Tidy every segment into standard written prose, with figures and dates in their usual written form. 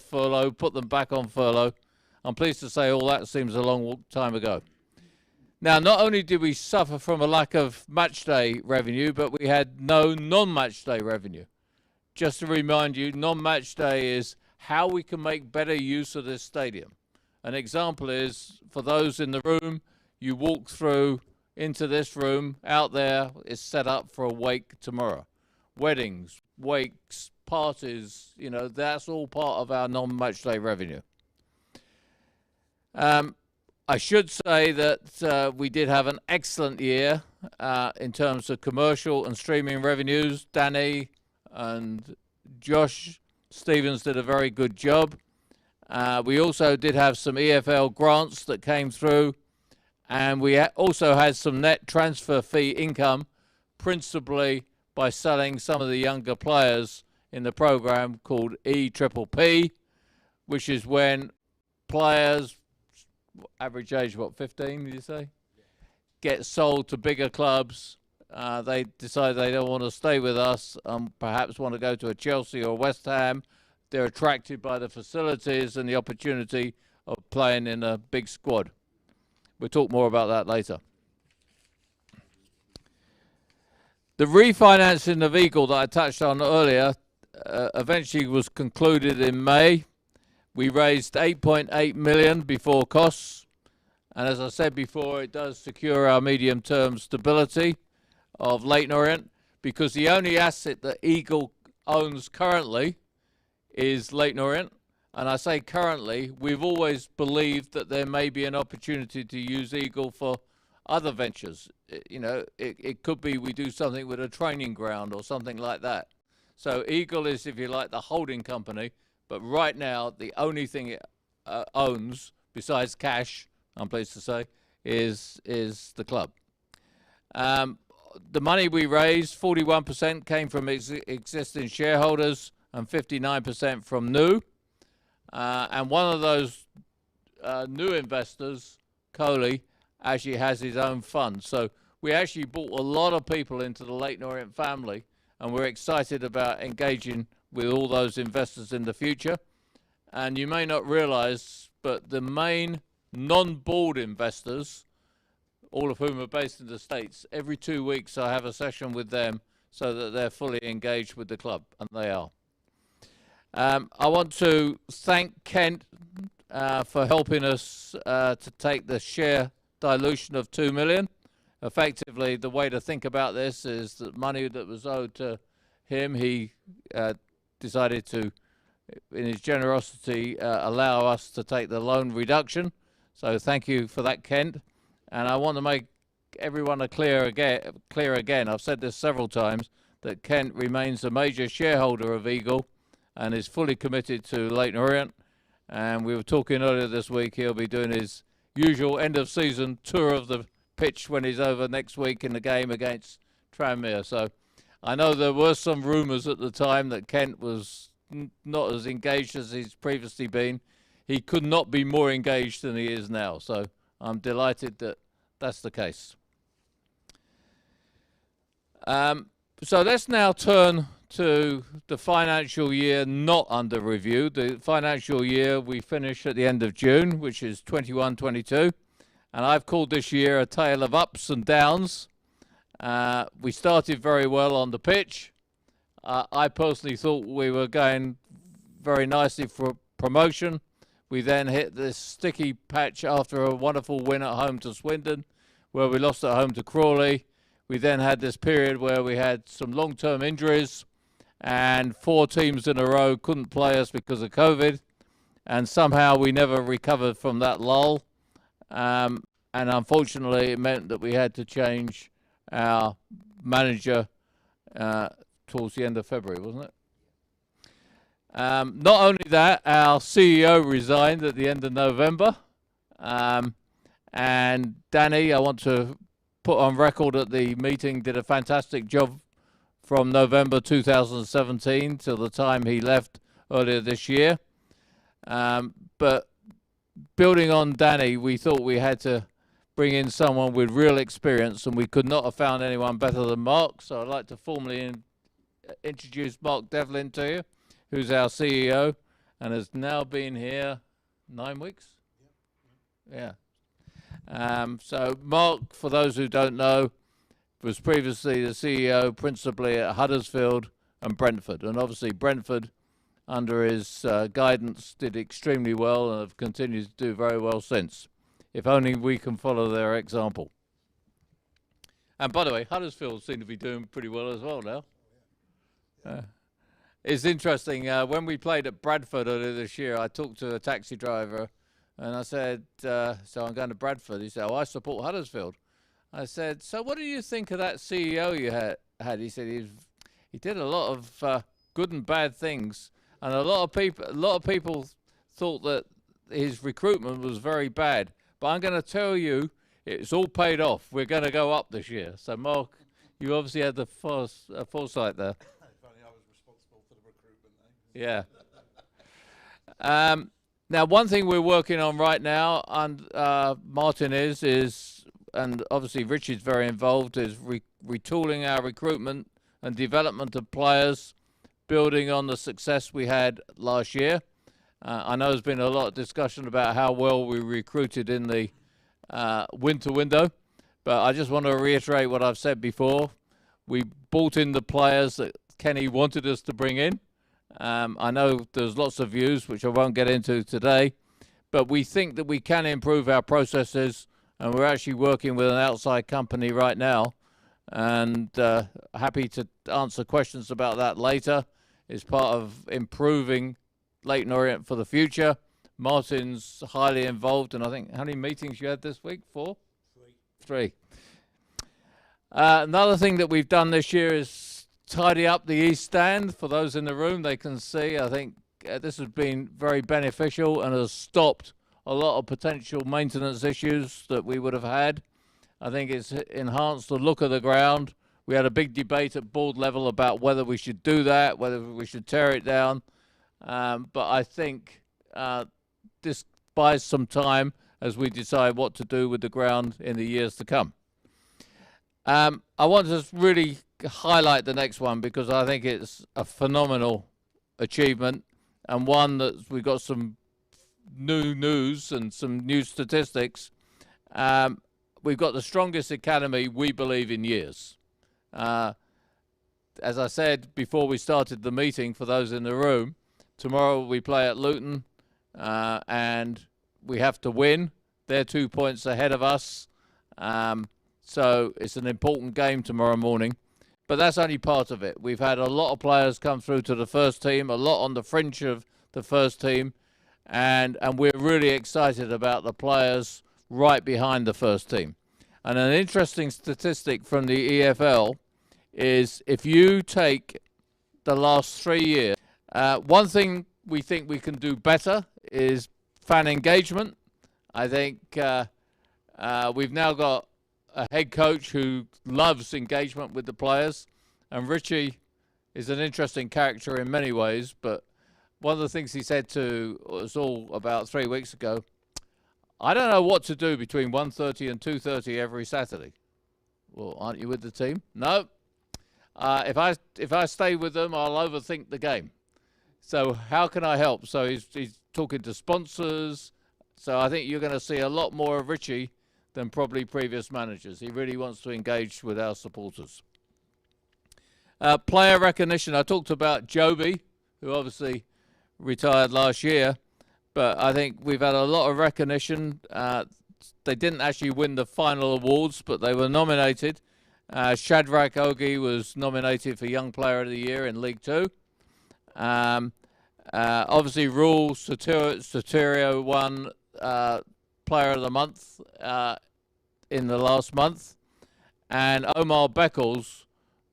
furlough, put them back on furlough. I'm pleased to say all that seems a long time ago. Now, not only did we suffer from a lack of match day revenue, but we had no non-match day revenue. Just to remind you, non-match day is how we can make better use of this stadium. An example is, for those in the room, you walk through into this room, out there is set up for a wake tomorrow. Weddings, wakes, parties, you know, that's all part of our non-match day revenue. I should say that we did have an excellent year in terms of commercial and streaming revenues. Danny and Josh Stevens did a very good job. We also did have some EFL grants that came through, and we also had some net transfer fee income, principally by selling some of the younger players in the program called EPPP, which is when players, average age, what, 15, did you say? Get sold to bigger clubs. They decide they don't want to stay with us, perhaps want to go to a Chelsea or West Ham. They're attracted by the facilities and the opportunity of playing in a big squad. We'll talk more about that later. The refinancing of Eagle that I touched on earlier eventually was concluded in May. We raised 8.8 million before costs, and as I said before, it does secure our medium-term stability of Leyton Orient, because the only asset that Eagle owns currently is Leyton Orient. And I say currently, we've always believed that there may be an opportunity to use Eagle for other ventures. You know, it could be we do something with a training ground or something like that. So Eagle is, if you like, the holding company, but right now the only thing it owns, besides cash, I'm pleased to say, is the club. The money we raised, 41% came from existing shareholders and 59% from new. And one of those new investors, Coley, actually has his own fund. So we actually brought a lot of people into the Leyton Orient family, and we're excited about engaging with all those investors in the future. And you may not realize, but the main non-board investors, all of whom are based in the States, every 2 weeks I have a session with them so that they're fully engaged with the club, and they are. I want to thank Kent for helping us to take the share dilution of 2 million. Effectively, the way to think about this is that money that was owed to him, he decided to, in his generosity, allow us to take the loan reduction. So thank you for that, Kent. And I want to make everyone clear again, I've said this several times, that Kent remains a major shareholder of Eagle and is fully committed to Leyton Orient. And we were talking earlier this week, he'll be doing his usual end-of-season tour of the pitch when he's over next week in the game against Tranmere. So I know there were some rumours at the time that Kent was not as engaged as he's previously been. He could not be more engaged than he is now. So I'm delighted that that's the case. So let's now turn to the financial year not under review. The financial year we finish at the end of June, which is 21-22. And I've called this year a tale of ups and downs. We started very well on the pitch. I personally thought we were going very nicely for promotion. We then hit this sticky patch after a wonderful win at home to Swindon, where we lost at home to Crawley. We then had this period where we had some long-term injuries, and 4 teams in a row couldn't play us because of COVID, and somehow we never recovered from that lull. And unfortunately, it meant that we had to change our manager towards the end of February, wasn't it? Not only that, our CEO resigned at the end of November. And Danny, I want to put on record at the meeting, did a fantastic job from November 2017 till the time he left earlier this year. But building on Danny, we thought we had to bring in someone with real experience, and we could not have found anyone better than Mark. So I'd like to formally introduce Mark Devlin to you, who's our CEO, and has now been here 9 weeks. Yeah. So Mark, for those who don't know, was previously the CEO principally at Huddersfield and Brentford, and obviously Brentford, under his guidance, did extremely well and have continued to do very well since. If only we can follow their example. And by the way, Huddersfield seem to be doing pretty well as well now. It's interesting, when we played at Bradford earlier this year, I talked to a taxi driver and I said, so I'm going to Bradford. He said, oh, I support Huddersfield. I said, so what do you think of that CEO you had? He said he did a lot of good and bad things, and a lot of people thought that his recruitment was very bad. But I'm going to tell you, it's all paid off. We're going to go up this year. So Mark, you obviously had the foresight there. If only I was responsible for the recruitment, eh? Yeah. Now, one thing we're working on right now, and Martin is, and obviously Richard's very involved, is retooling our recruitment and development of players, building on the success we had last year. I know there's been a lot of discussion about how well we recruited in the winter window, but I just want to reiterate what I've said before. We brought in the players that Kenny wanted us to bring in. I know there's lots of views, which I won't get into today, but we think that we can improve our processes, and we're actually working with an outside company right now, and happy to answer questions about that later. It's part of improving Leyton Orient for the future. Martin's highly involved, and I think, how many meetings you had this week? 4? 3. Another thing that we've done this year is tidy up the East Stand. For those in the room, they can see, I think this has been very beneficial and has stopped a lot of potential maintenance issues that we would have had. I think it's enhanced the look of the ground. We had a big debate at board level about whether we should do that, whether we should tear it down. But I think this buys some time as we decide what to do with the ground in the years to come. I want to really highlight the next one because I think it's a phenomenal achievement, and one that we've got some new news and some new statistics. We've got the strongest academy, we believe, in years. As I said before we started the meeting, for those in the room, tomorrow we play at Luton, and we have to win. They're 2 points ahead of us. So it's an important game tomorrow morning. But that's only part of it. We've had a lot of players come through to the first team, a lot on the fringe of the first team, and we're really excited about the players right behind the first team. And an interesting statistic from the EFL is if you take the last 3 years, one thing we think we can do better is fan engagement. I think we've now got a head coach who loves engagement with the players, and Richie is an interesting character in many ways, but one of the things he said to us all about 3 weeks ago, I don't know what to do between 1:30 and 2:30 every Saturday. Well, aren't you with the team? No. If I stay with them, I'll overthink the game. So how can I help? So he's talking to sponsors. So I think you're going to see a lot more of Richie than probably previous managers. He really wants to engage with our supporters. Player recognition. I talked about Joby, who obviously retired last year, but I think we've had a lot of recognition. They didn't actually win the final awards, but they were nominated. Shadrach Ogie was nominated for Young Player of the Year in League 2. Obviously, Rule Soterio won Player of the Month in the last month, and Omar Beckles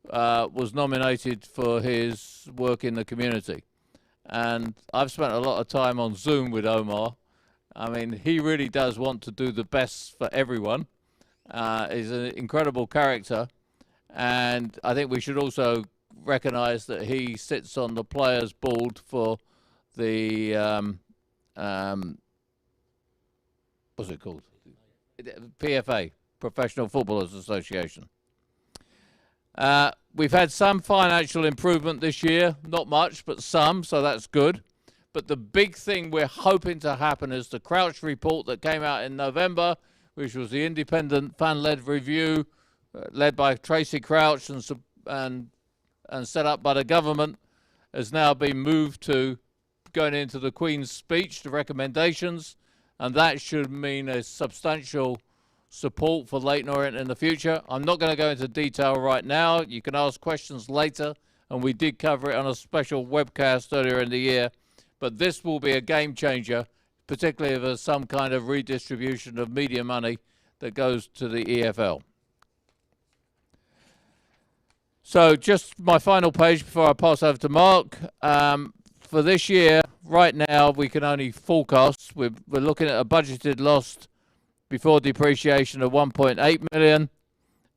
was nominated for his work in the community. And I've spent a lot of time on Zoom with Omar. I mean, he really does want to do the best for everyone. He's an incredible character, and I think we should also recognise that he sits on the players' board for the what's it called? PFA, Professional Footballers Association. We've had some financial improvement this year, not much, but some, so that's good. But the big thing we're hoping to happen is the Crouch report that came out in November, which was the independent fan-led review led by Tracy Crouch and set up by the government, has now been moved to going into the Queen's speech, the recommendations, and that should mean a substantial support for Leyton Orient in the future. I'm not going to go into detail right now. You can ask questions later, and we did cover it on a special webcast earlier in the year. But this will be a game changer, particularly if there's some kind of redistribution of media money that goes to the EFL. So just my final page before I pass over to Mark. For this year, right now, we can only forecast. We're looking at a budgeted loss before depreciation of 1.8 million.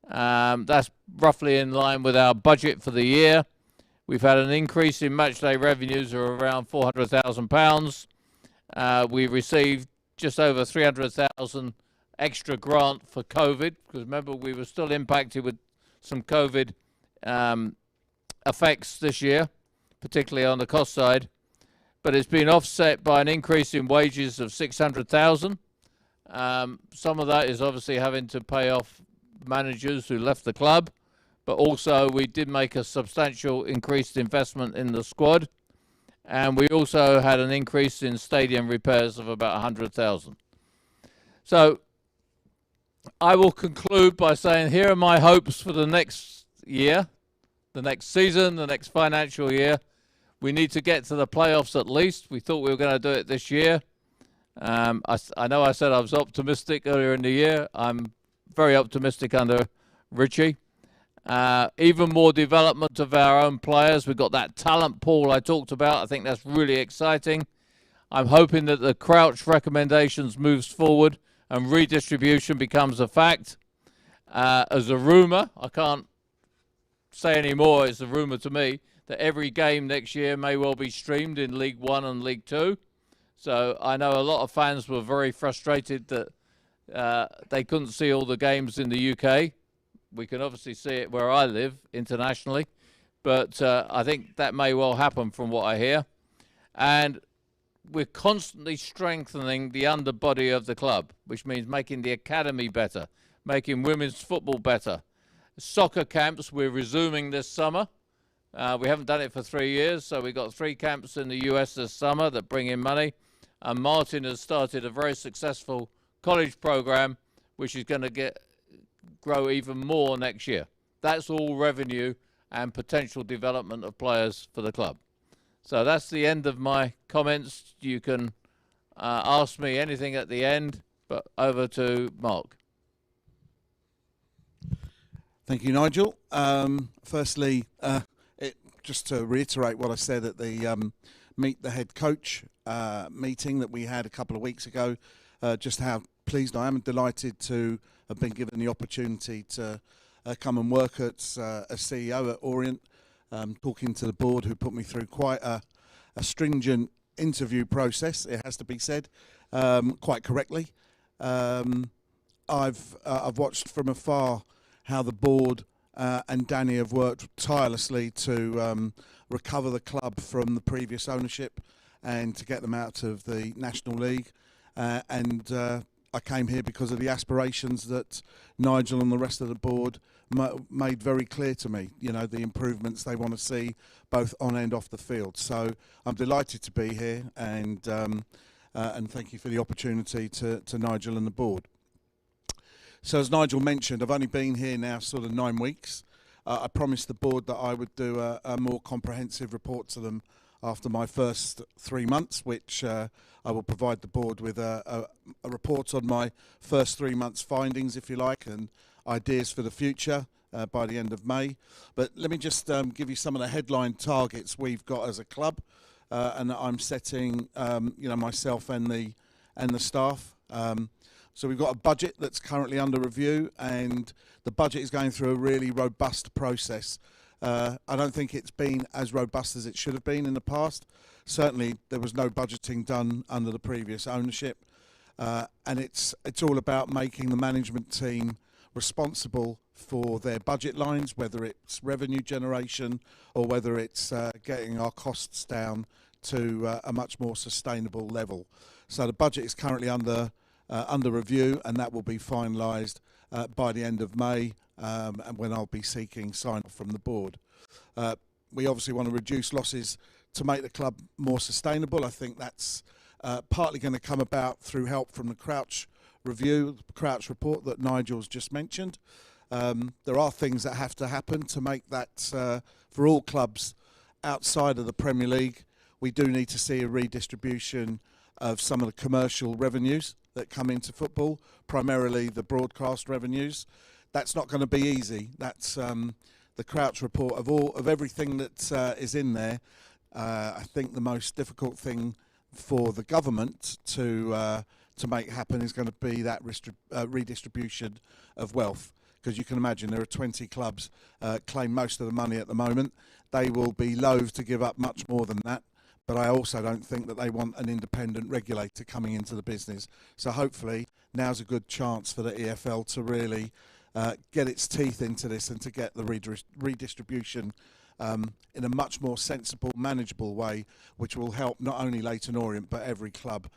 That's roughly in line with our budget for the year. We've had an increase in matchday revenues of around £400,000. We received just over 300,000 extra grant for COVID, because remember we were still impacted with some COVID effects this year, particularly on the cost side. But it's been offset by an increase in wages of 600,000. Some of that is obviously having to pay off managers who left the club, but also we did make a substantial increased investment in the squad, and we also had an increase in stadium repairs of about 100,000. So I will conclude by saying here are my hopes for the next year, the next season, the next financial year. We need to get to the playoffs at least. We thought we were going to do it this year. I know I said I was optimistic earlier in the year. I'm very optimistic under Richie. Even more development of our own players. We've got that talent pool I talked about. I think that's really exciting. I'm hoping that the Crouch recommendations moves forward and redistribution becomes a fact. As a rumour, I can't say any more, it's a rumour to me, that every game next year may well be streamed in League One and League Two. So I know a lot of fans were very frustrated that they couldn't see all the games in the UK. We can obviously see it where I live internationally, but I think that may well happen from what I hear. And we're constantly strengthening the underbody of the club, which means making the academy better, making women's football better. Soccer camps we're resuming this summer. We haven't done it for 3 years, so we've got 3 camps in the US this summer that bring in money. And Martin has started a very successful college program, which is going to grow even more next year. That's all revenue and potential development of players for the club. So that's the end of my comments. You can ask me anything at the end, but over to Mark. Thank you, Nigel. Firstly, just to reiterate what I said at the Meet the Head Coach meeting that we had a couple of weeks ago, just how pleased I am and delighted to have been given the opportunity to come and work as CEO at Orient, talking to the board who put me through quite a stringent interview process, it has to be said, quite correctly. I've watched from afar how the board and Danny have worked tirelessly to recover the club from the previous ownership and to get them out of the National League. I came here because of the aspirations that Nigel and the rest of the board made very clear to me, you know, the improvements they want to see both on and off the field. So I'm delighted to be here, and thank you for the opportunity to Nigel and the board. So as Nigel mentioned, I've only been here now sort of 9 weeks. I promised the board that I would do a more comprehensive report to them after my first 3 months, which I will provide the board with a report on my first 3 months' findings, if you like, and ideas for the future by the end of May. But let me just give you some of the headline targets we've got as a club, and that I'm setting, you know, myself and the staff. So we've got a budget that's currently under review, and the budget is going through a really robust process. I don't think it's been as robust as it should have been in the past. Certainly there was no budgeting done under the previous ownership, and it's all about making the management team responsible for their budget lines, whether it's revenue generation or whether it's getting our costs down to a much more sustainable level. So the budget is currently under review, and that will be finalised by the end of May, and when I'll be seeking sign-off from the board. We obviously want to reduce losses to make the club more sustainable. I think that's partly going to come about through help from the Crouch report that Nigel's just mentioned. There are things that have to happen to make that for all clubs outside of the Premier League. We do need to see a redistribution of some of the commercial revenues that come into football, primarily the broadcast revenues. That's not going to be easy. That's the Crouch report of everything that is in there. I think the most difficult thing for the government to make happen is going to be that redistribution of wealth, because you can imagine there are 20 clubs claim most of the money at the moment. They will be loath to give up much more than that, but I also don't think that they want an independent regulator coming into the business. So hopefully now's a good chance for the EFL to really get its teeth into this and to get the redistribution in a much more sensible, manageable way, which will help not only Leyton Orient but every club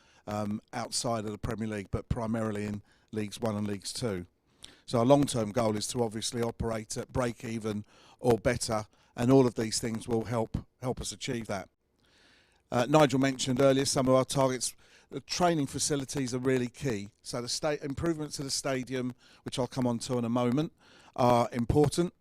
outside of the Premier League, but primarily in Leagues 1 and Leagues 2. So our long-term goal is to obviously operate at break-even or better, and all of these things will help us achieve that. Nigel mentioned earlier some of our targets. The training facilities are really key. So the improvements to the stadium, which I'll come on to in a moment, are important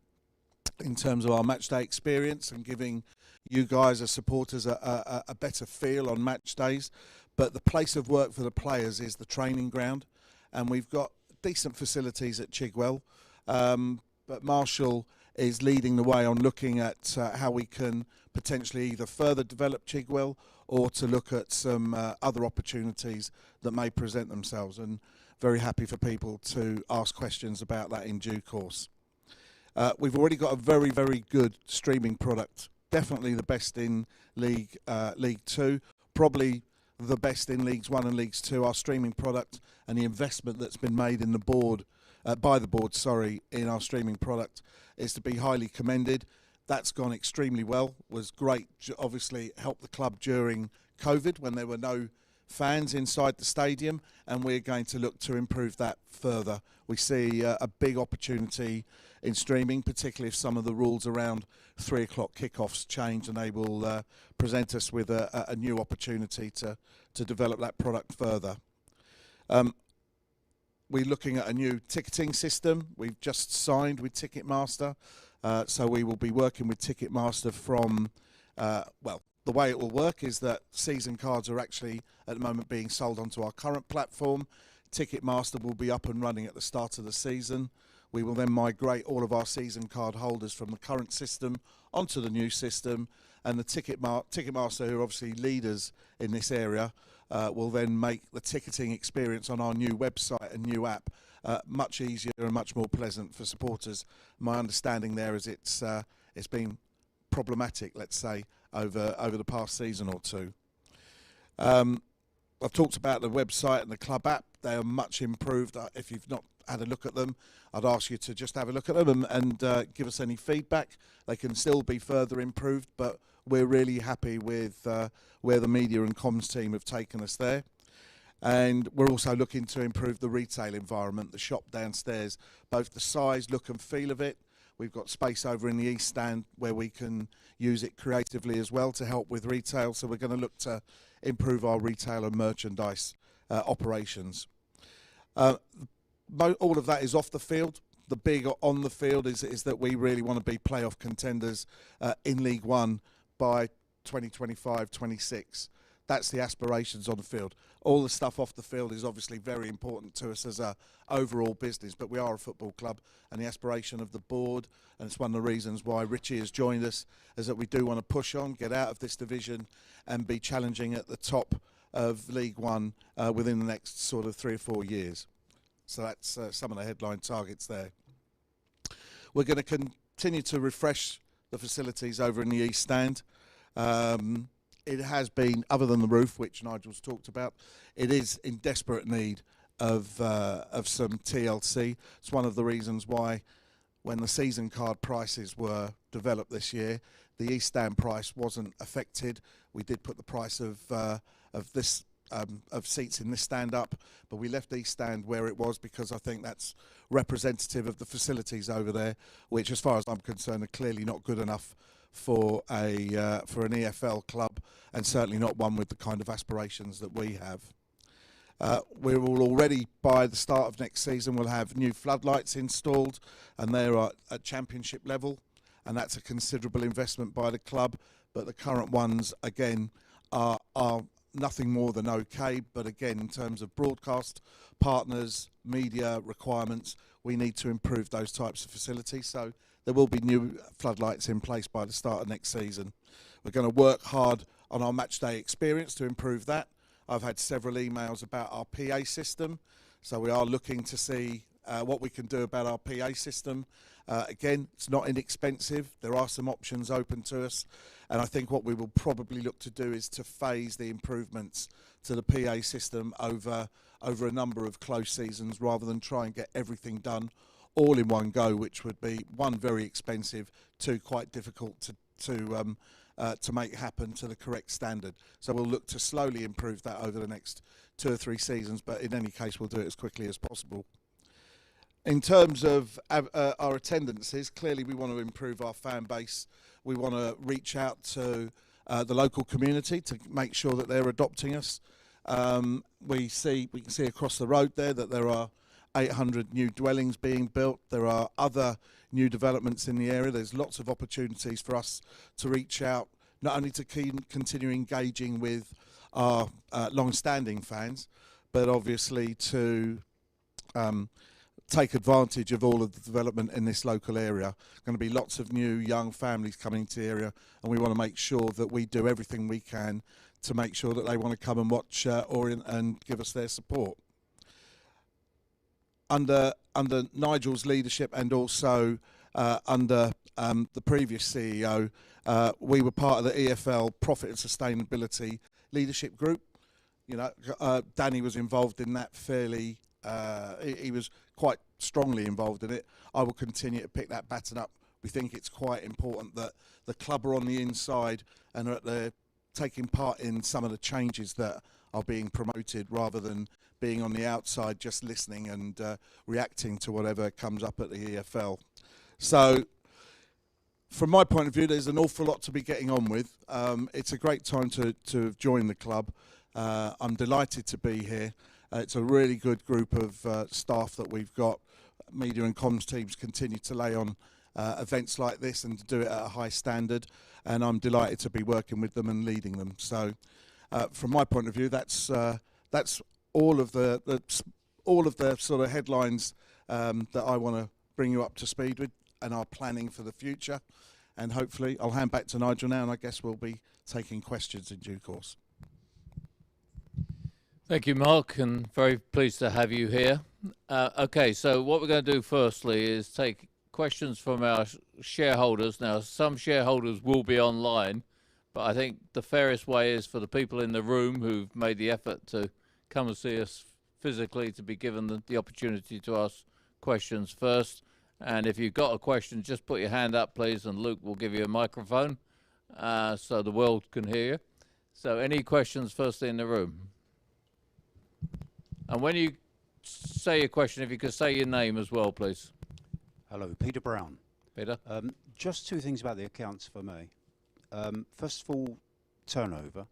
in terms of our match day experience and giving you guys as supporters a better feel on match days. But the place of work for the players is the training ground, and we've got decent facilities at Chigwell. But Marshall is leading the way on looking at how we can potentially either further develop Chigwell or to look at some other opportunities that may present themselves, and very happy for people to ask questions about that in due course. We've already got a very, very good streaming product, definitely the best in League 2, probably the best in Leagues 1 and Leagues 2. Our streaming product and the investment that's been made in the board, by the board, in our streaming product is to be highly commended. That's gone extremely well, was great, obviously helped the club during COVID when there were no fans inside the stadium, and we're going to look to improve that further. We see a big opportunity in streaming, particularly if some of the rules around 3 o'clock kickoffs change, and they will present us with a new opportunity to develop that product further. We're looking at a new ticketing system. We've just signed with Ticketmaster. So we will be working with Ticketmaster from, the way it will work is that season cards are actually at the moment being sold onto our current platform. Ticketmaster will be up and running at the start of the season. We will then migrate all of our season card holders from the current system onto the new system, and the Ticketmaster, who are obviously leaders in this area, will then make the ticketing experience on our new website and new app much easier and much more pleasant for supporters. My understanding there is it's been problematic, let's say, over the past season or two. I've talked about the website and the club app. They are much improved. If you've not had a look at them, I'd ask you to just have a look at them and give us any feedback. They can still be further improved, but we're really happy with where the media and comms team have taken us there. And we're also looking to improve the retail environment, the shop downstairs, both the size, look and feel of it. We've got space over in the East Stand where we can use it creatively as well to help with retail. So we're going to look to improve our retail and merchandise operations. All of that is off the field. The big on the field is that we really want to be playoff contenders in League One by 2025-26. That's the aspirations on the field. All the stuff off the field is obviously very important to us as a overall business, but we are a football club, and the aspiration of the board, and it's one of the reasons why Richie has joined us, is that we do want to push on, get out of this division and be challenging at the top of League One within the next sort of 3 or 4 years. So that's some of the headline targets there. We're going to continue to refresh the facilities over in the East Stand. It has been, other than the roof, which Nigel's talked about, it is in desperate need of some TLC. It's one of the reasons why, when the season card prices were developed this year, the East Stand price wasn't affected. We did put the price of this of seats in this stand up, but we left East Stand where it was because I think that's representative of the facilities over there, which, as far as I'm concerned, are clearly not good enough for an EFL club, and certainly not one with the kind of aspirations that we have. We will already, by the start of next season, we'll have new floodlights installed, and they're at championship level, and that's a considerable investment by the club. But the current ones, again, are nothing more than okay. But again, in terms of broadcast partners, media requirements, we need to improve those types of facilities. So there will be new floodlights in place by the start of next season. We're going to work hard on our match day experience to improve that. I've had several emails about our PA system, so we are looking to see what we can do about our PA system. Again, it's not inexpensive. There are some options open to us, and I think what we will probably look to do is to phase the improvements to the PA system over a number of close seasons, rather than try and get everything done all in one go, which would be, one, very expensive, two, quite difficult to make happen to the correct standard. So we'll look to slowly improve that over the next 2 or 3 seasons, but in any case we'll do it as quickly as possible. In terms of our attendances, clearly we want to improve our fan base. We want to reach out to the local community to make sure that they're adopting us. We can see across the road there that there are 800 new dwellings being built. There are other new developments in the area. There's lots of opportunities for us to reach out, not only to continue engaging with our long-standing fans, but obviously to take advantage of all of the development in this local area. Going to be lots of new young families coming to the area, and we want to make sure that we do everything we can to make sure that they want to come and watch Orient and give us their support. Under Nigel's leadership, and also under the previous CEO, we were part of the EFL Profit and Sustainability Leadership Group. You know, Danny was involved in that fairly. He was quite strongly involved in it. I will continue to pick that baton up. We think it's quite important that the club are on the inside and are taking part in some of the changes that are being promoted, rather than being on the outside just listening and reacting to whatever comes up at the EFL. So from my point of view, there's an awful lot to be getting on with. It's a great time to have joined the club. I'm delighted to be here. It's a really good group of staff that we've got. Media and comms teams continue to lay on events like this and to do it at a high standard, and I'm delighted to be working with them and leading them. So from my point of view, that's all of the sort of headlines that I want to bring you up to speed with, and our planning for the future. And hopefully I'll hand back to Nigel now, and I guess we'll be taking questions in due course. Thank you, Mark, and very pleased to have you here. Okay, so what we're going to do firstly is take questions from our shareholders. Now, some shareholders will be online, but I think the fairest way is for the people in the room who've made the effort to come and see us physically to be given the opportunity to ask questions first. And if you've got a question, just put your hand up, please, and Luke will give you a microphone so the world can hear you. So any questions firstly in the room? And when you say your question, if you could say your name as well, please. Hello, Peter Brown. Peter? Just 2 things about the accounts for me. First of all, turnover.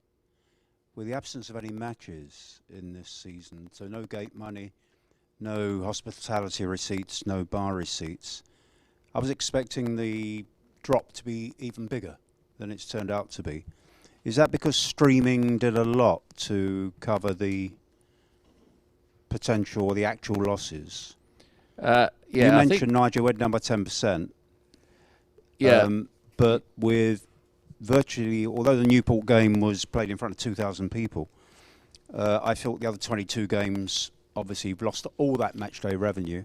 With the absence of any matches in this season, so no gate money, no hospitality receipts, no bar receipts, I was expecting the drop to be even bigger than it's turned out to be. Is that because streaming did a lot to cover the potential or the actual losses? Yeah, you mentioned Nigel went down by 10%. Yeah. But with virtually, although the Newport game was played in front of 2,000 people, I felt the other 22 games obviously lost all that match day revenue.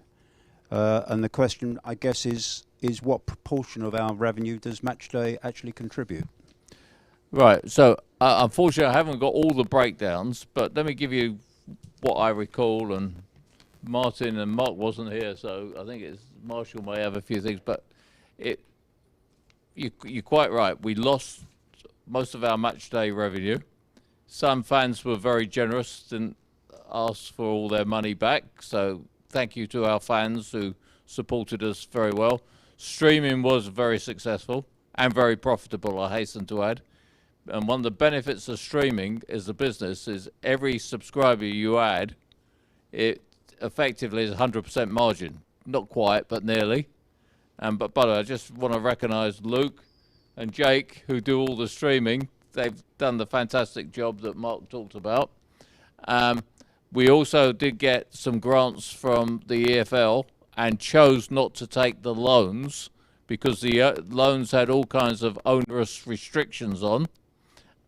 And the question, I guess, is what proportion of our revenue does match day actually contribute? Right. So unfortunately, I haven't got all the breakdowns, but let me give you what I recall. And Martin and Mark wasn't here, so I think Marshall may have a few things, but you're quite right. We lost most of our match day revenue. Some fans were very generous, didn't ask for all their money back. So thank you to our fans who supported us very well. Streaming was very successful and very profitable, I hasten to add. And one of the benefits of streaming as a business is every subscriber you add, it effectively is 100% margin. Not quite, but nearly. But I just want to recognise Luke and Jake, who do all the streaming. They've done the fantastic job that Mark talked about. We also did get some grants from the EFL and chose not to take the loans because the loans had all kinds of onerous restrictions on.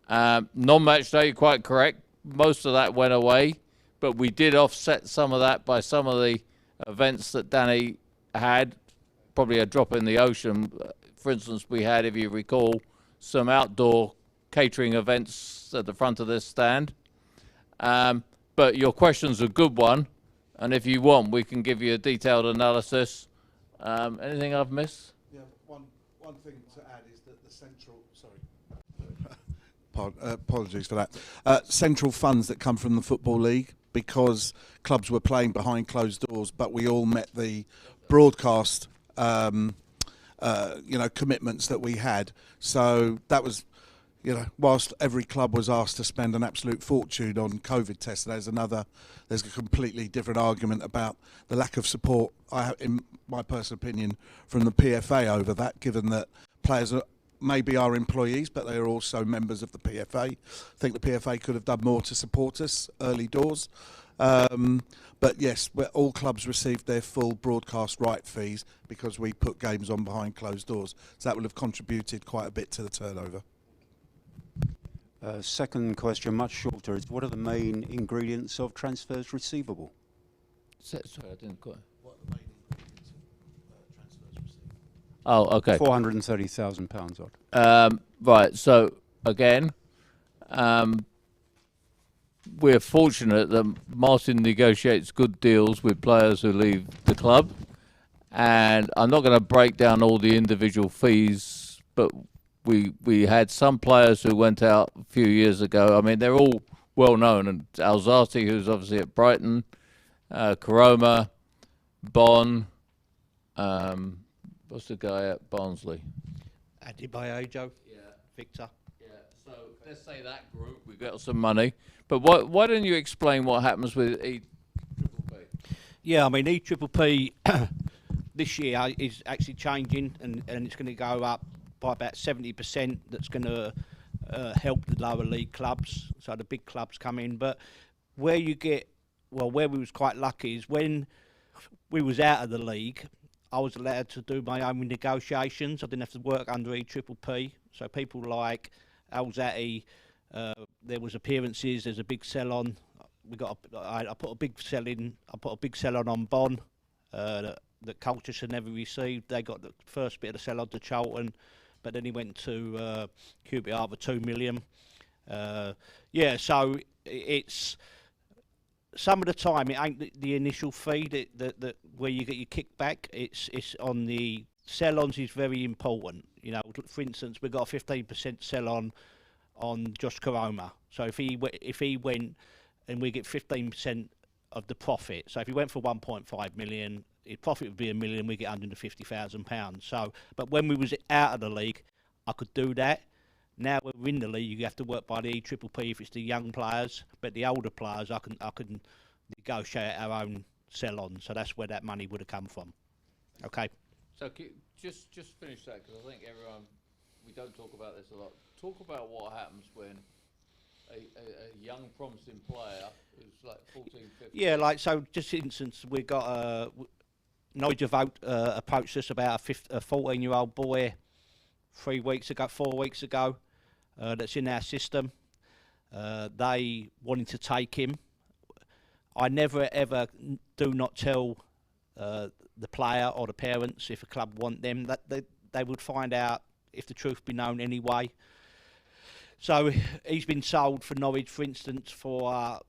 Non-match day, you're quite correct. Most of that went away, but we did offset some of that by some of the events that Danny had, probably a drop in the ocean. For instance, we had, if you recall, some outdoor catering events at the front of this stand. But your question's a good one, and if you want, we can give you a detailed analysis. Anything I've missed? Yeah, one thing to add is that the central, apologies for that, central funds that come from the Football League, because clubs were playing behind closed doors, but we all met the broadcast commitments that we had. So that was, whilst every club was asked to spend an absolute fortune on COVID tests, there's a completely different argument about the lack of support, in my personal opinion, from the PFA over that, given that players are maybe our employees, but they are also members of the PFA. I think the PFA could have done more to support us early doors. But yes, all clubs received their full broadcast right fees because we put games on behind closed doors. So that would have contributed quite a bit to the turnover. Second question, much shorter, is what are the main ingredients of transfers receivable? Sorry, I didn't quite. What are the main ingredients of transfers receivable? Oh, okay. £430,000 odd. Right, so again, we're fortunate that Martin negotiates good deals with players who leave the club, and I'm not going to break down all the individual fees, but we had some players who went out a few years ago. I mean, they're all well known, and Alzati, who's obviously at Brighton, Karoma, Bon, what's the guy at Barnsley? Adebayo, Yeah. Victor. Yeah, so let's say that group, we got some money. But why don't you explain what happens with EPP? Yeah, I mean, EPP this year is actually changing, and it's going to go up by about 70%. That's going to help the lower league clubs, so the big clubs come in. But where we was quite lucky is when we was out of the league, I was allowed to do my own negotiations. I didn't have to work under EPP. So people like Alzati, there was appearances. There's a big sell on. I put a big sell in. I put a big sell on Bon that Colchester never received. They got the first bit of the sell on to Charlton, but then he went to QPR for 2 million. So it's some of the time it ain't the initial fee that where you get your kickback. It's on the sell-ons is very important. For instance, we got a 15% sell-on Josh Karoma. So if he went and we get 15% of the profit. So if he went for 1.5 million, his profit would be £1 million. We get £150,000. So, but when we was out of the league, I could do that. Now we're in the league, you have to work by the EPP if it's the young players, but the older players, I can negotiate our own sell-on. So that's where that money would have come from. Okay. So just finish that, because I think we don't talk about this a lot. Talk about what happens when a young promising player who's like 14, 15. Yeah, like, so just instance, we got Nigel Vogt approached us about a 14-year-old boy 4 weeks ago, that's in our system. They wanted to take him. I never ever do not tell the player or the parents if a club want them. That they would find out if the truth be known anyway. So he's been sold for Norwich, for instance, for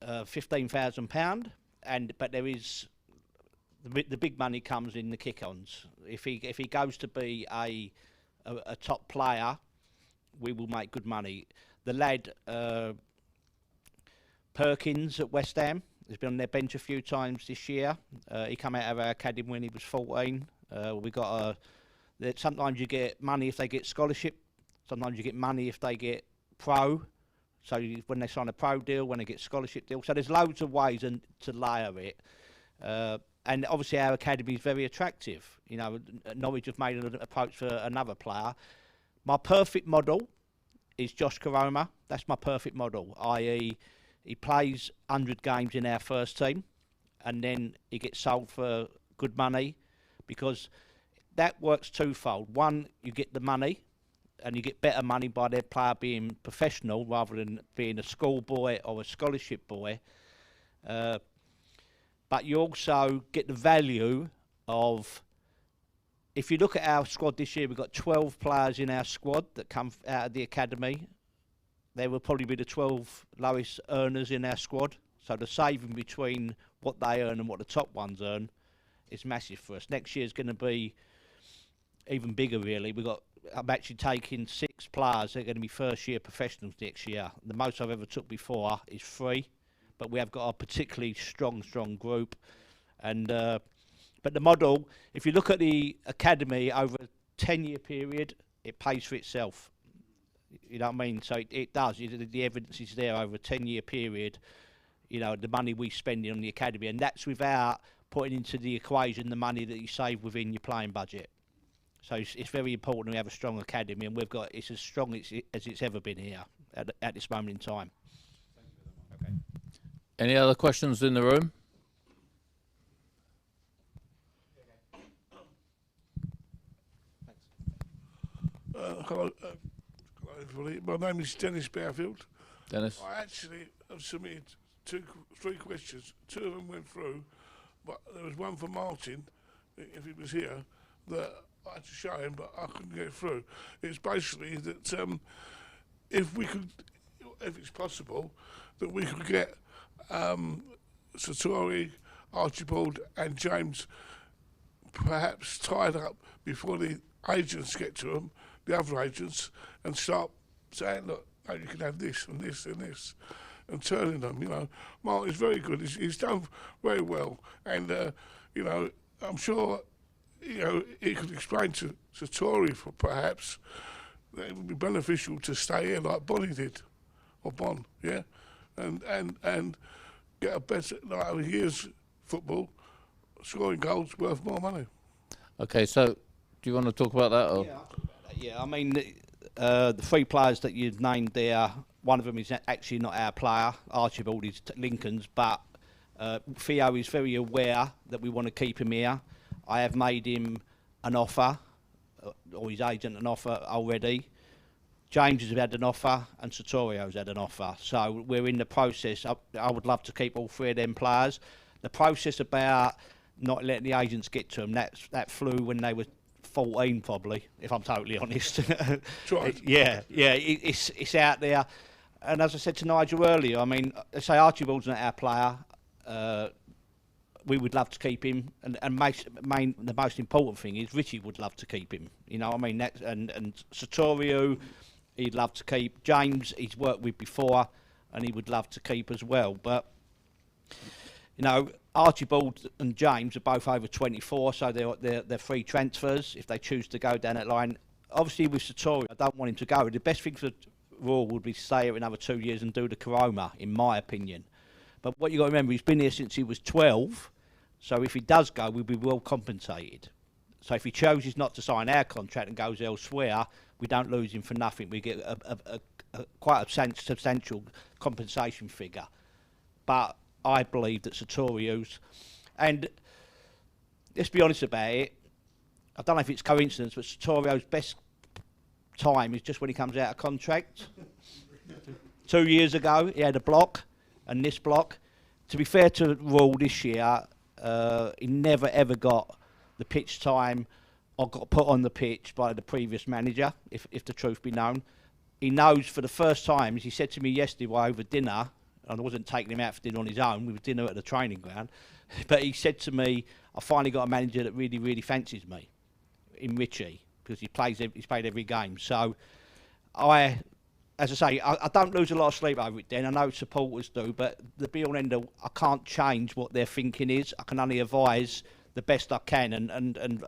£15,000, but there is the big money comes in the kick-ons. If he goes to be a a top player, we will make good money. The lad Perkins at West Ham has been on their bench a few times this year. He came out of our academy when he was 14. We got sometimes you get money if they get scholarship. Sometimes you get money if they get pro. So when they sign a pro deal, when they get scholarship deal. So there's loads of ways to layer it. And obviously our academy is very attractive. You know, Norwich have made an approach for another player. My perfect model is Josh Karoma. That's my perfect model, i.e. he plays 100 games in our first team and then he gets sold for good money, because that works twofold. One, you get the money, and you get better money by their player being professional rather than being a schoolboy or a scholarship boy. But you also get the value of, if you look at our squad this year, we've got 12 players in our squad that come out of the academy. They will probably be the 12 lowest earners in our squad. So the saving between what they earn and what the top ones earn is massive for us. Next year is going to be even bigger, really. I'm actually taking 6 players that are going to be first-year professionals next year. The most I've ever took before is 3, but we have got a particularly strong group. And but the model, if you look at the academy over a 10-year period, it pays for itself. You know what I mean? So it does. The evidence is there over a 10-year period. You know, the money we spend on the academy, and that's without putting into the equation the money that you save within your playing budget. So it's very important we have a strong academy, and it's as strong as it's ever been here at this moment in time. Okay. Any other questions in the room? Hello, everybody. My name is Dennis Bearfield. Dennis? I actually have submitted 3 questions. 2 of them went through, but there was one for Martin, if he was here, that I had to show him, but I couldn't get through. It's basically that if it's possible, that we could get Sartori, Archibald and James perhaps tied up before the agents get to them, the other agents, and start saying, look, no, you can have this and this and this, and turning them, you know. Martin's very good. He's done very well, and, you know, I'm sure, you know, he could explain to Sartori for perhaps that it would be beneficial to stay here like Bonnie did, or Bon, yeah, and get a better, like a year's football, scoring goals worth more money. Okay, so do you want to talk about that? Or? Yeah, I mean, the 3 players that you've named there, one of them is actually not our player. Archibald is Lincoln's, but Theo is very aware that we want to keep him here. I have made him an offer, or his agent an offer already. James has had an offer, and Sartorio's had an offer. So we're in the process. I would love to keep all 3 of them players. The process about not letting the agents get to them, that flew when they were 14 probably, if I'm totally honest. Right. It's out there. And as I said to Nigel earlier, I mean, say Archibald's not our player. We would love to keep him, and the most important thing is Richie would love to keep him. You know what I mean? And Sartorio, he'd love to keep. James, he's worked with before, and he would love to keep as well. But you know, Archibald and James are both over 24, so they're free transfers if they choose to go down that line. Obviously, with Sartorio, I don't want him to go. The best thing for Royal would be to stay here another 2 years and do the Karoma, in my opinion. But what you got to remember, he's been here since he was 12. So if he does go, we'll be well compensated. So if he chooses not to sign our contract and goes elsewhere, we don't lose him for nothing. We get quite a substantial compensation figure. But I believe that Sartorio's, and let's be honest about it, I don't know if it's coincidence, but Sartorio's best time is just when he comes out of contract. 2 years ago, he had a block, and this block. To be fair to Rule this year, he never ever got the pitch time or got put on the pitch by the previous manager, if the truth be known. He knows for the first time, as he said to me yesterday while over dinner, and I wasn't taking him out for dinner on his own, we were dinner at the training ground, but he said to me, I finally got a manager that really, really fancies me, in Richie. because he's played every game. So as I say, I don't lose a lot of sleep over it, Dan. I know supporters do, but the be all end all, I can't change what their thinking is. I can only advise the best I can, and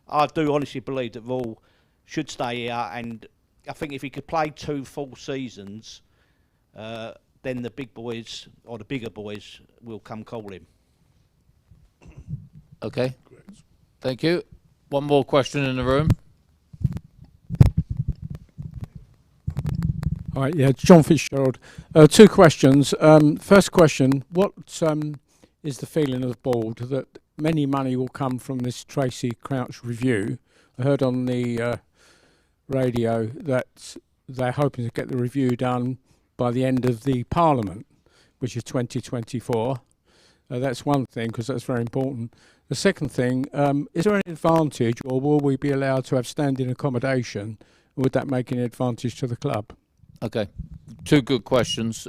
I do honestly believe that Raul should stay here. And I think if he could play 2 full seasons, then the big boys or the bigger boys will come call him. Okay. Thank you. One more question in the room. All right, yeah, John Fitzgerald. 2 questions. First question, what is the feeling of the board that many money will come from this Tracy Crouch review? I heard on the radio that they're hoping to get the review done by the end of the Parliament, which is 2024. That's one thing, because that's very important. The second thing, is there any advantage, or will we be allowed to have standing accommodation? Would that make any advantage to the club? Okay, 2 good questions.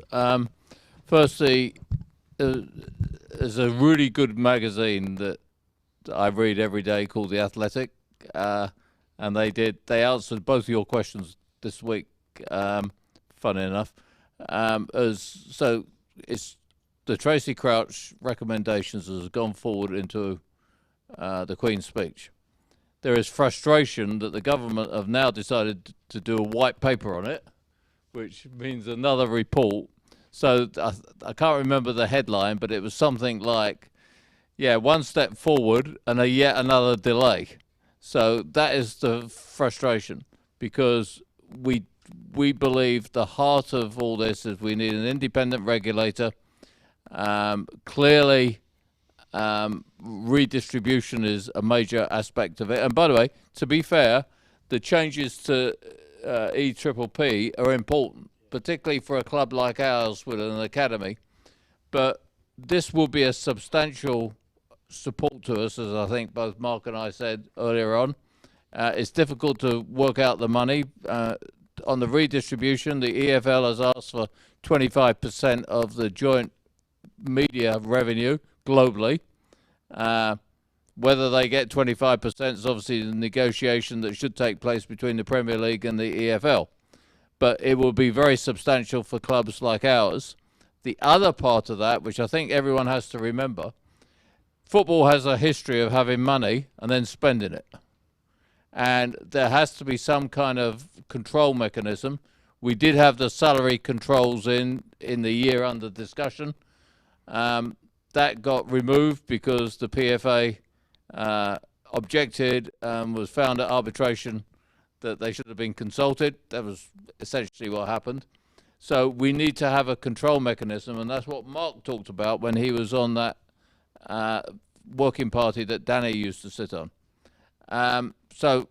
Firstly, there's a really good magazine that I read every day called The Athletic, and they answered both of your questions this week. Funny enough, so it's the Tracy Crouch recommendations has gone forward into the Queen's speech. There is frustration that the government have now decided to do a white paper on it, which means another report. So I can't remember the headline, but it was something like, yeah, 1 step forward and yet another delay. So that is the frustration, because we believe the heart of all this is we need an independent regulator. Clearly, redistribution is a major aspect of it. And by the way, to be fair, the changes to EPPP are important, particularly for a club like ours with an academy. But this will be a substantial support to us, as I think both Mark and I said earlier on. It's difficult to work out the money. On the redistribution, the EFL has asked for 25% of the joint media revenue globally. Whether they get 25% is obviously the negotiation that should take place between the Premier League and the EFL. But it will be very substantial for clubs like ours. The other part of that, which I think everyone has to remember, football has a history of having money and then spending it. And there has to be some kind of control mechanism. We did have the salary controls in the year under discussion. That got removed because the PFA objected and was found at arbitration that they should have been consulted. That was essentially what happened. So we need to have a control mechanism, and that's what Mark talked about when he was on that working party that Danny used to sit on. So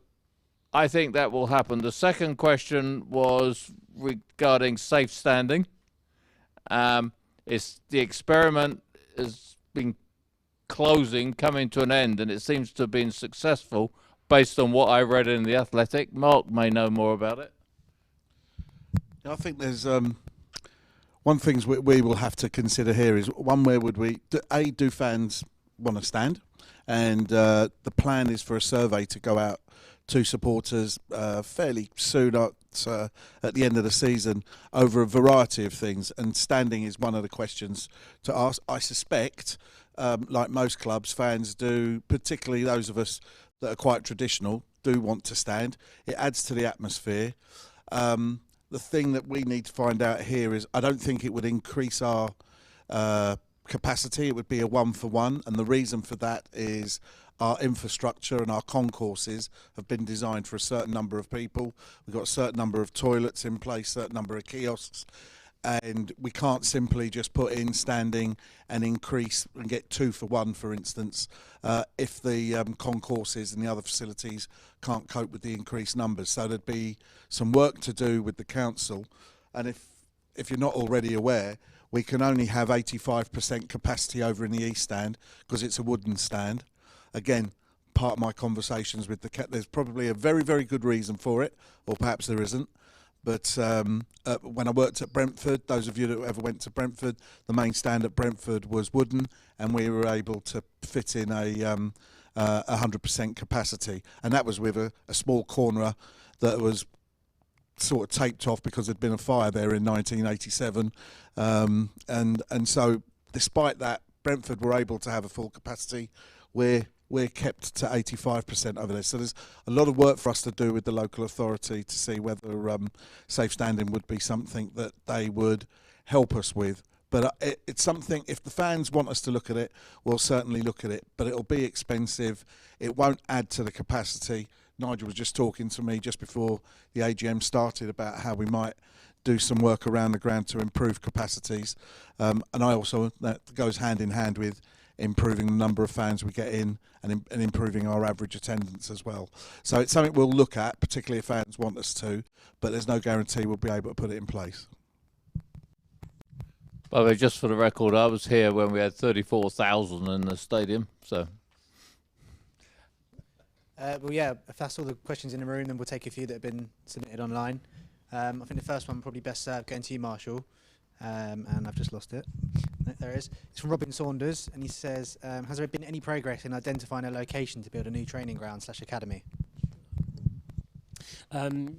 I think that will happen. The second question was regarding safe standing. It's the experiment has been coming to an end, and it seems to have been successful based on what I read in The Athletic. Mark may know more about it. I think there's one thing we will have to consider here is, one, where would we, do fans want to stand? And the plan is for a survey to go out to supporters fairly soon at the end of the season over a variety of things, and standing is one of the questions to ask. I suspect, like most clubs, fans do, particularly those of us that are quite traditional, do want to stand. It adds to the atmosphere. The thing that we need to find out here is, I don't think it would increase our capacity. It would be a 1-for-1, and the reason for that is our infrastructure and our concourses have been designed for a certain number of people. We've got a certain number of toilets in place, certain number of kiosks, and we can't simply just put in standing and increase and get 2-for-1, for instance, if the concourses and the other facilities can't cope with the increased numbers. So there'd be some work to do with the council, and if you're not already aware, we can only have 85% capacity over in the east stand because it's a wooden stand. Again, part of my conversations with there's probably a very, very good reason for it, or perhaps there isn't. But when I worked at Brentford, those of you that ever went to Brentford, the main stand at Brentford was wooden, and we were able to fit in a 100% capacity, and that was with a small corner that was sort of taped off because there'd been a fire there in 1987, and so despite that, Brentford were able to have a full capacity. We're kept to 85% over there, so there's a lot of work for us to do with the local authority to see whether safe standing would be something that they would help us with. But it's something, if the fans want us to look at it, we'll certainly look at it, but it'll be expensive. It won't add to the capacity. Nigel was just talking to me just before the AGM started about how we might do some work around the ground to improve capacities, and I also, that goes hand in hand with improving the number of fans we get in and improving our average attendance as well. So it's something we'll look at, particularly if fans want us to, but there's no guarantee we'll be able to put it in place. By the way, just for the record, I was here when we had 34,000 in the stadium, so. Well, yeah, if that's all the questions in the room, then we'll take a few that have been submitted online. I think the first one probably best served going to you, Marshall, and I've just lost it. No, there it is. It's from Robin Saunders, and he says, has there been any progress in identifying a location to build a new training ground / academy?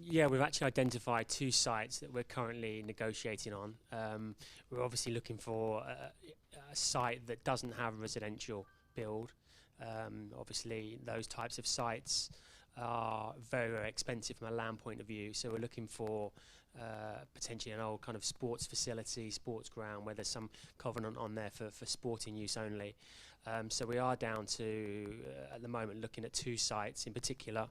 Yeah, we've actually identified 2 sites that we're currently negotiating on. We're obviously looking for a site that doesn't have residential build. Obviously, those types of sites are very, very expensive from a land point of view. So we're looking for potentially an old kind of sports facility, sports ground, where there's some covenant on there for sporting use only. So we are down to, at the moment, looking at 2 sites in particular.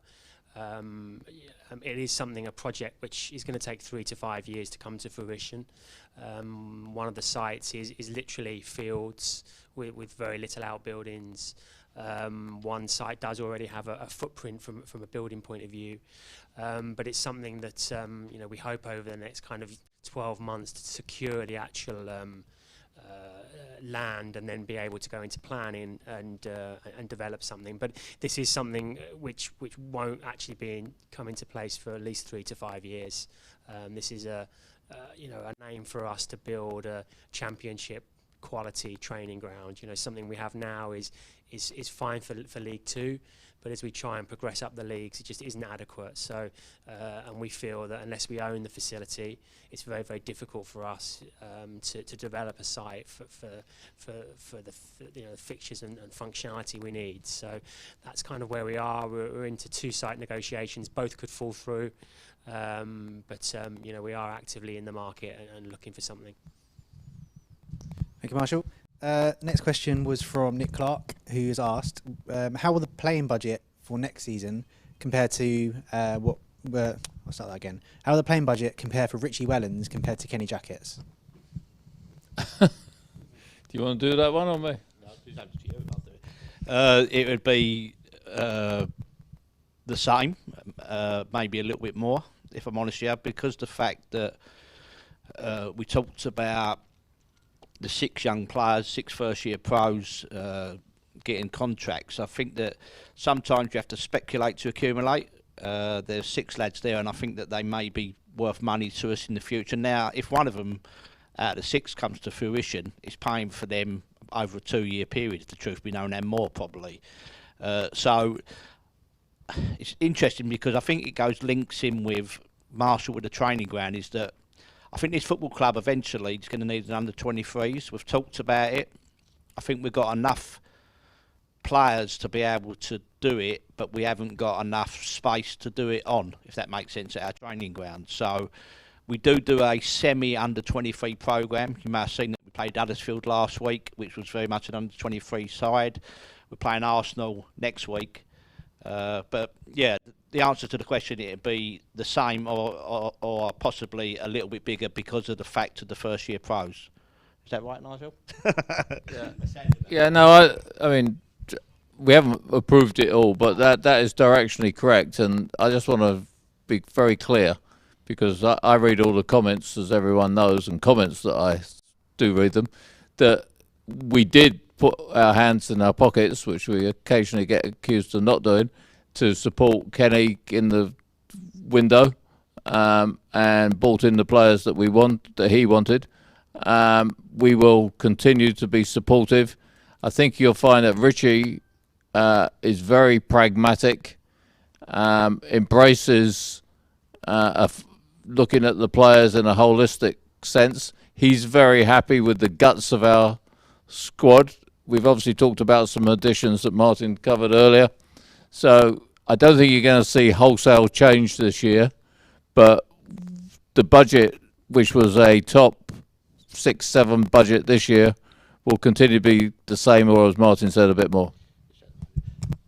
It is a project which is going to take 3 to 5 years to come to fruition. One of the sites is literally fields with very little outbuildings. One site does already have a footprint from a building point of view, but it's something that we hope over the next kind of 12 months to secure the actual land and then be able to go into planning and develop something. But this is something which won't actually come into place for at least 3 to 5 years. This is a aim for us to build a championship quality training ground. Something we have now is fine for League Two, but as we try and progress up the leagues, it just isn't adequate. So, and we feel that unless we own the facility, it's very, very difficult for us to develop a site for the fixtures and functionality we need. So that's kind of where we are. We're into 2 site negotiations. Both could fall through, but we are actively in the market and looking for something. Thank you, Marshall. Next question was from Nick Clark, who has asked, how will the playing budget for next season compare to I'll start that again. How will the playing budget compare for Richie Wellens compared to Kenny Jackets? Do you want to do that one or me? No, it's up to you. I'll do it. It would be the same, maybe a little bit more, if I'm honest, yeah, because the fact that we talked about the 6 young players, 6 first-year pros getting contracts. I think that sometimes you have to speculate to accumulate. There's 6 lads there, and I think that they may be worth money to us in the future. Now, if one of them out of the 6 comes to fruition, it's paying for them over a 2-year period, if the truth be known, and more probably. So it's interesting because I think it links in with Marshall with the training ground, is that I think this football club eventually is going to need an under-23s. We've talked about it. I think we've got enough players to be able to do it, but we haven't got enough space to do it on, if that makes sense, at our training ground. So we do a semi-under-23 programme. You may have seen that we played Huddersfield last week, which was very much an under-23 side. We're playing Arsenal next week. But yeah, the answer to the question, it'd be the same or possibly a little bit bigger because of the fact of the first year pros. Is that right, Nigel? Yeah, no, I mean, we haven't approved it all, but that is directionally correct, and I just want to be very clear, because I read all the comments, as everyone knows, and comments that I do read them, that we did put our hands in our pockets, which we occasionally get accused of not doing, to support Kenny in the window, and brought in the players that he wanted. We will continue to be supportive. I think you'll find that Richie is very pragmatic, embraces looking at the players in a holistic sense. He's very happy with the guts of our squad. We've obviously talked about some additions that Martin covered earlier. So I don't think you're going to see wholesale change this year, but the budget, which was a top 6-7 budget this year, will continue to be the same, or as Martin said, a bit more.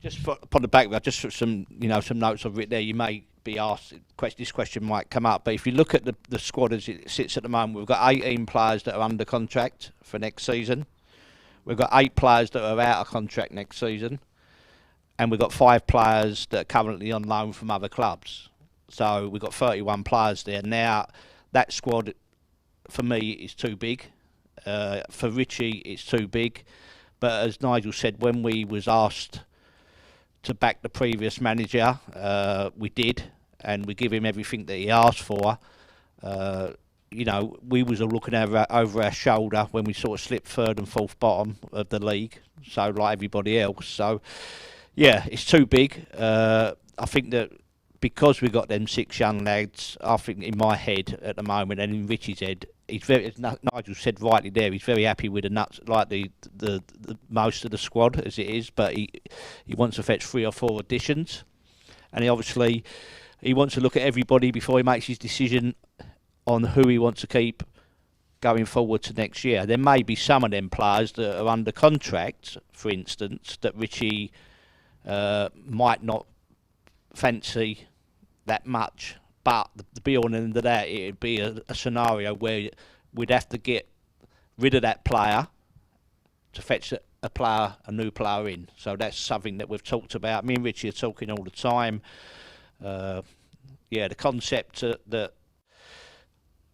Just upon the back, just some notes I've written there. You may be asked, this question might come up, but if you look at the squad as it sits at the moment, we've got 18 players that are under contract for next season. We've got 8 players that are out of contract next season, and we've got 5 players that are currently on loan from other clubs. So we've got 31 players there. Now, that squad, for me, is too big. For Richie, it's too big. But as Nigel said, when we was asked to back the previous manager, we did, and we give him everything that he asked for. We was looking over our shoulder when we sort of slipped 3rd and 4th bottom of the league, so like everybody else. So, yeah, it's too big. I think that because we got them 6 young lads, I think in my head at the moment and in Richie's head, he's very, as Nigel said rightly there, he's very happy with the nuts, like the most of the squad as it is, but he wants to fetch 3 or 4 additions, and he wants to look at everybody before he makes his decision on who he wants to keep going forward to next year. There may be some of them players that are under contract, for instance, that Richie might not fancy that much, but the be all and end of that, it'd be a scenario where we'd have to get rid of that player to fetch a new player in. So that's something that we've talked about. Me and Richie are talking all the time. The concept that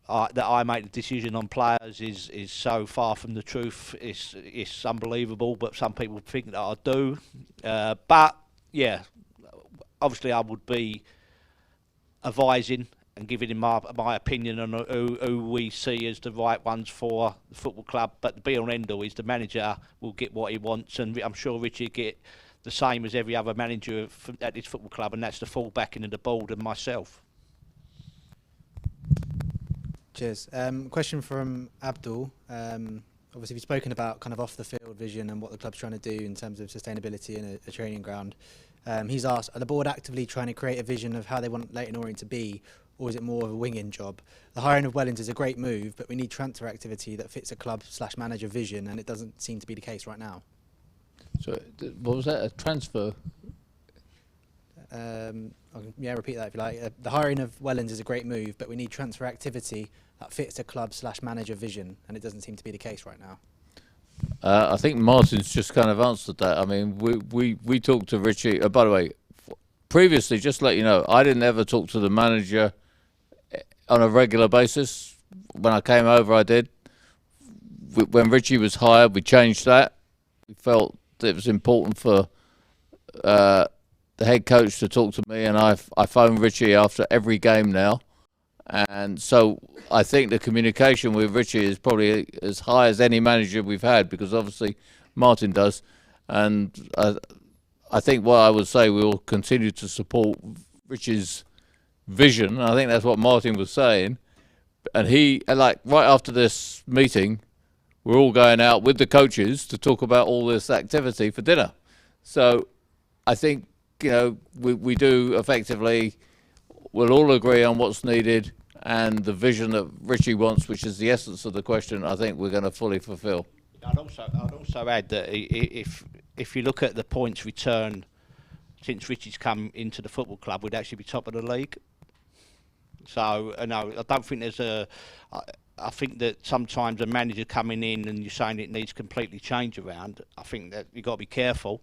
I make the decision on players is so far from the truth. It's unbelievable, but some people think that I do. But yeah, obviously I would be advising and giving him my opinion on who we see as the right ones for the football club. But the be all and end all is the manager will get what he wants, and I'm sure Richie will get the same as every other manager at this football club, and that's the full backing of the board and myself. Cheers. Question from Abdul. Obviously, we've spoken about kind of off-the-field vision and what the club's trying to do in terms of sustainability and a training ground. He's asked, are the board actively trying to create a vision of how they want Leyton Orient to be, or is it more of a wing-in job? The hiring of Wellens is a great move, but we need transfer activity that fits a club/manager vision, and it doesn't seem to be the case right now. So, what was that? A transfer? Repeat that if you like. The hiring of Wellens is a great move, but we need transfer activity that fits a club/manager vision, and it doesn't seem to be the case right now. I think Martin's just kind of answered that. I mean, we talked to Richie. By the way, previously, just to let you know, I didn't ever talk to the manager on a regular basis. When I came over, I did. When Richie was hired, we changed that. We felt that it was important for the head coach to talk to me, and I phone Richie after every game now. And so I think the communication with Richie is probably as high as any manager we've had, because obviously Martin does. And I think what I would say, we will continue to support Richie's vision. I think that's what Martin was saying. And right after this meeting, we're all going out with the coaches to talk about all this activity for dinner. So I think, we do effectively, we'll all agree on what's needed, and the vision that Richie wants, which is the essence of the question, I think we're going to fully fulfil. I'd also add that if you look at the points return since Richie's come into the football club, we'd actually be top of the league. So, no, I don't think there's I think that sometimes a manager coming in and you're saying it needs completely change around, I think that you've got to be careful.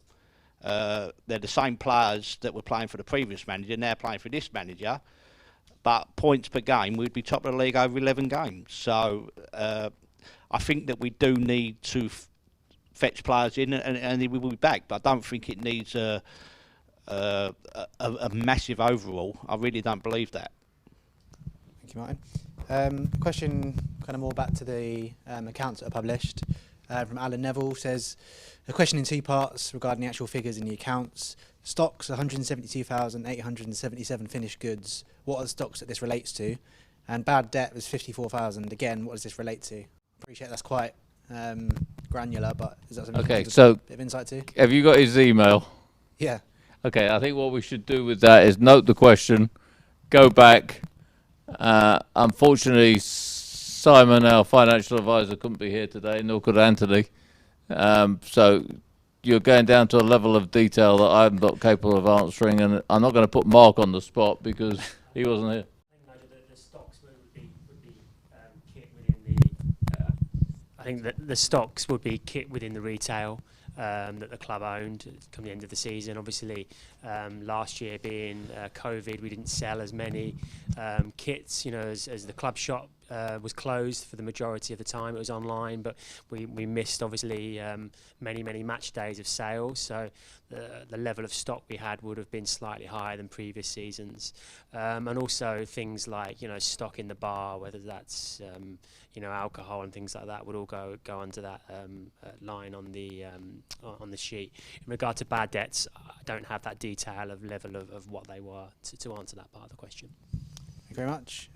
They're the same players that were playing for the previous manager, now playing for this manager, but points per game, we'd be top of the league over 11 games. So I think that we do need to fetch players in, and we will be back, but I don't think it needs a massive overhaul. I really don't believe that. Thank you, Martin. Question kind of more back to the accounts that are published. from Alan Neville says, a question in two parts regarding the actual figures in the accounts. Stocks, 172,877 finished goods. What are the stocks that this relates to? And bad debt was 54,000. Again, what does this relate to? Appreciate that's quite granular, but is that something you can give us a bit of insight to? Have you got his email? Yeah. Okay, I think what we should do with that is note the question, go back. Unfortunately, Simon, our financial advisor, couldn't be here today, nor could Anthony. So you're going down to a level of detail that I'm not capable of answering, and I'm not going to put Mark on the spot because he wasn't here. The stocks would be kit within the. I think that the stocks would be kit within the retail that the club owned come the end of the season. Obviously, last year being COVID, we didn't sell as many kits, as the club shop was closed for the majority of the time. It was online, but we missed obviously many match days of sales, so the level of stock we had would have been slightly higher than previous seasons. And also things like stock in the bar, whether that's alcohol and things like that, would all go under that line on the sheet. In regard to bad debts, I don't have that detail of level of what they were to answer that part of the question. Thank you very much.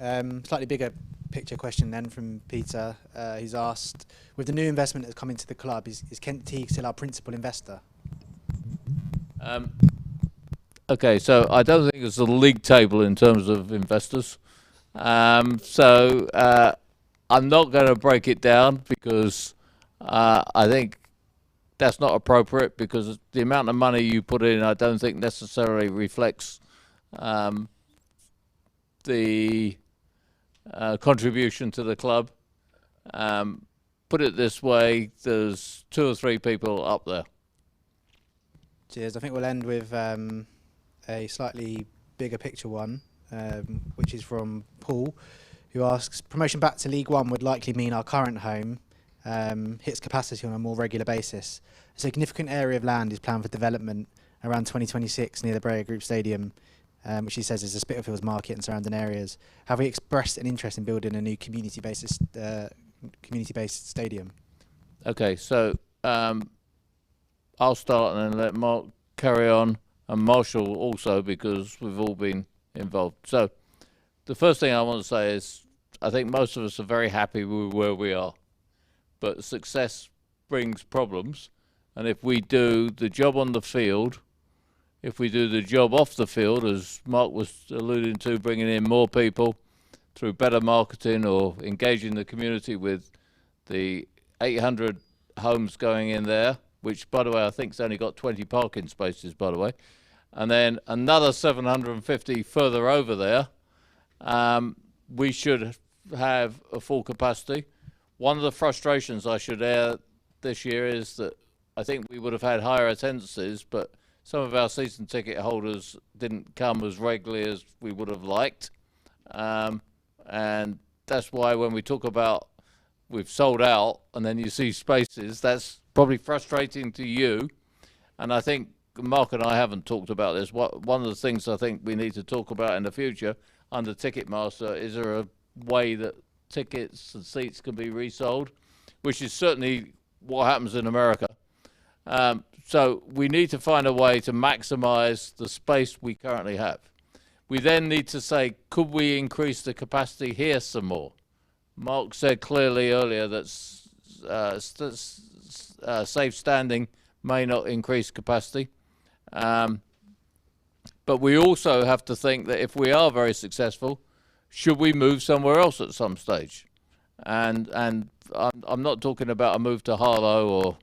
Slightly bigger picture question then from Peter. He's asked, with the new investment that's come into the club, is Kent Teague still our principal investor? Okay, so I don't think it's a league table in terms of investors. So I'm not going to break it down because I think that's not appropriate, because the amount of money you put in I don't think necessarily reflects the contribution to the club. Put it this way, there's 2 or 3 people up there. Cheers. I think we'll end with a slightly bigger picture one, which is from Paul, who asks, promotion back to League One would likely mean our current home hits capacity on a more regular basis. A significant area of land is planned for development around 2026 near the Breyer Group Stadium, which he says is a Spitalfields market and surrounding areas. Have we expressed an interest in building a new community-based stadium? Okay, so I'll start and then let Mark carry on, and Marshall also, because we've all been involved. So the first thing I want to say is I think most of us are very happy with where we are, but success brings problems, and if we do the job on the field, if we do the job off the field, as Mark was alluding to, bringing in more people through better marketing or engaging the community with the 800 homes going in there, which, by the way, I think's only got 20 parking spaces, by the way, and then another 750 further over there, we should have a full capacity. One of the frustrations I should air this year is that I think we would have had higher attendances, but some of our season ticket holders didn't come as regularly as we would have liked. And that's why when we talk about we've sold out and then you see spaces, that's probably frustrating to you. And I think Mark and I haven't talked about this. One of the things I think we need to talk about in the future under Ticketmaster, is there a way that tickets and seats can be resold, which is certainly what happens in America. So we need to find a way to maximize the space we currently have. We then need to say, could we increase the capacity here some more? Mark said clearly earlier that safe standing may not increase capacity. But we also have to think that if we are very successful, should we move somewhere else at some stage? And I'm not talking about a move to Harlow or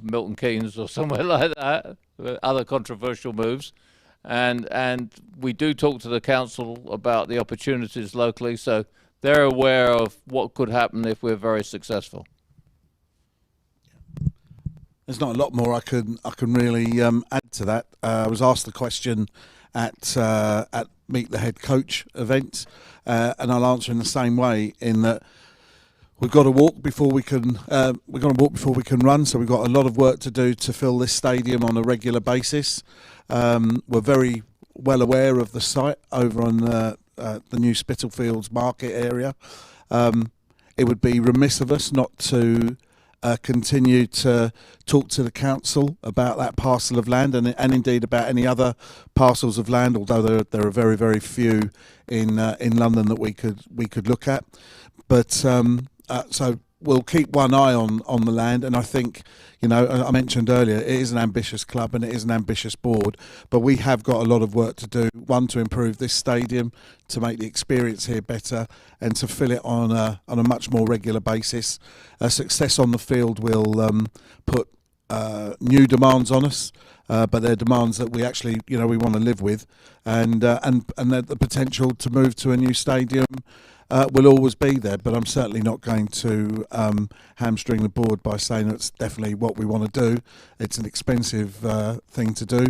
Milton Keynes or somewhere like that, other controversial moves. And we do talk to the council about the opportunities locally, so they're aware of what could happen if we're very successful. There's not a lot more I can really add to that. I was asked the question at Meet the Head Coach event, and I'll answer in the same way, in that we've got to walk before we can run. So we've got a lot of work to do to fill this stadium on a regular basis. We're very well aware of the site over on the new Spitalfields market area. It would be remiss of us not to continue to talk to the council about that parcel of land, and indeed about any other parcels of land, although there are very, very few in London that we could look at. But so we'll keep one eye on the land, and I think, you know, I mentioned earlier, it is an ambitious club and it is an ambitious board, but we have got a lot of work to do. One, to improve this stadium, to make the experience here better, and to fill it on a much more regular basis. Success on the field will put new demands on us, but they're demands that we actually, you know, we want to live with, and the potential to move to a new stadium will always be there. But I'm certainly not going to hamstring the board by saying that's definitely what we want to do. It's an expensive thing to do,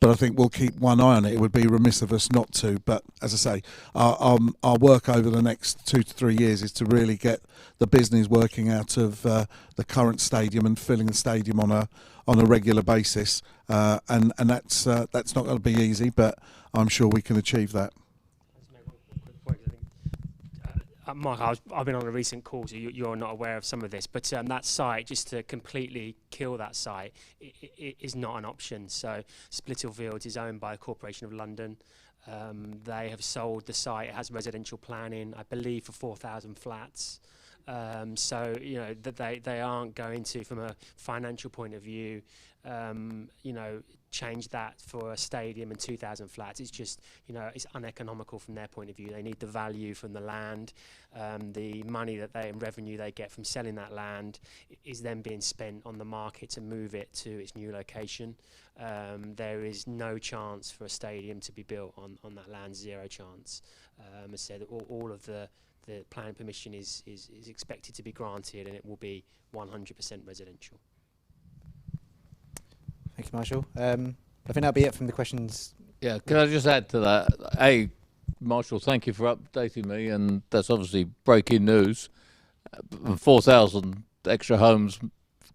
but I think we'll keep one eye on it. It would be remiss of us not to. But as I say, our work over the next 2 to 3 years is to really get the business working out of the current stadium and filling the stadium on a regular basis. And that's not going to be easy, but I'm sure we can achieve that. Mark, I've been on a recent call, so you're not aware of some of this, but that site, just to completely kill that site, is not an option. So Splittle Fields is owned by the Corporation of London. They have sold the site. It has residential planning, I believe, for 4,000 flats. So, you know, that they aren't going to, from a financial point of view, you know, change that for a stadium and 2,000 flats. It's just, you know, it's uneconomical from their point of view. They need the value from the land. The money that and revenue they get from selling that land is then being spent on the market to move it to its new location. There is no chance for a stadium to be built on that land, zero chance. As I said, all of the planning permission is expected to be granted, and it will be 100% residential. Thank you, Marshall. I think that'll be it from the questions. Yeah, can I just add to that? Marshall, thank you for updating me, and that's obviously breaking news. 4,000 extra homes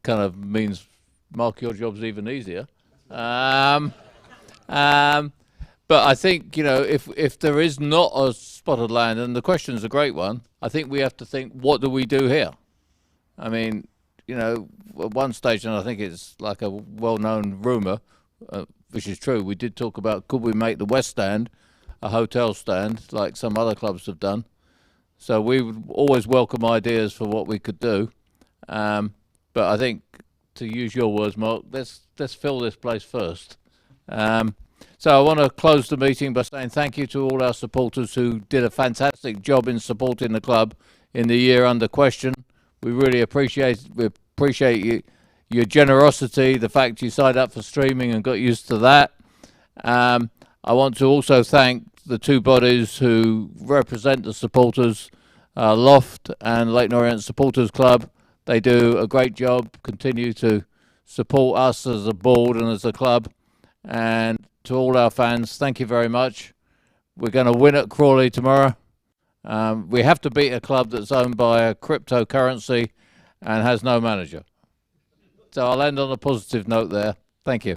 kind of means, Mark, your job's even easier. But I think, you know, if there is not a spot of land, and the question's a great one, I think we have to think, what do we do here? I mean, you know, at one stage, and I think it's like a well-known rumour, which is true, we did talk about, could we make the West Stand a hotel stand like some other clubs have done? So we would always welcome ideas for what we could do. But I think, to use your words, Mark, let's fill this place first. So I want to close the meeting by saying thank you to all our supporters who did a fantastic job in supporting the club in the year under question. We really appreciate your generosity, the fact you signed up for streaming and got used to that. I want to also thank the two bodies who represent the supporters, Loft and Leyton Orient Supporters Club. They do a great job, continue to support us as a board and as a club. And to all our fans, thank you very much. We're going to win at Crawley tomorrow. We have to beat a club that's owned by a cryptocurrency and has no manager. So I'll end on a positive note there. Thank you.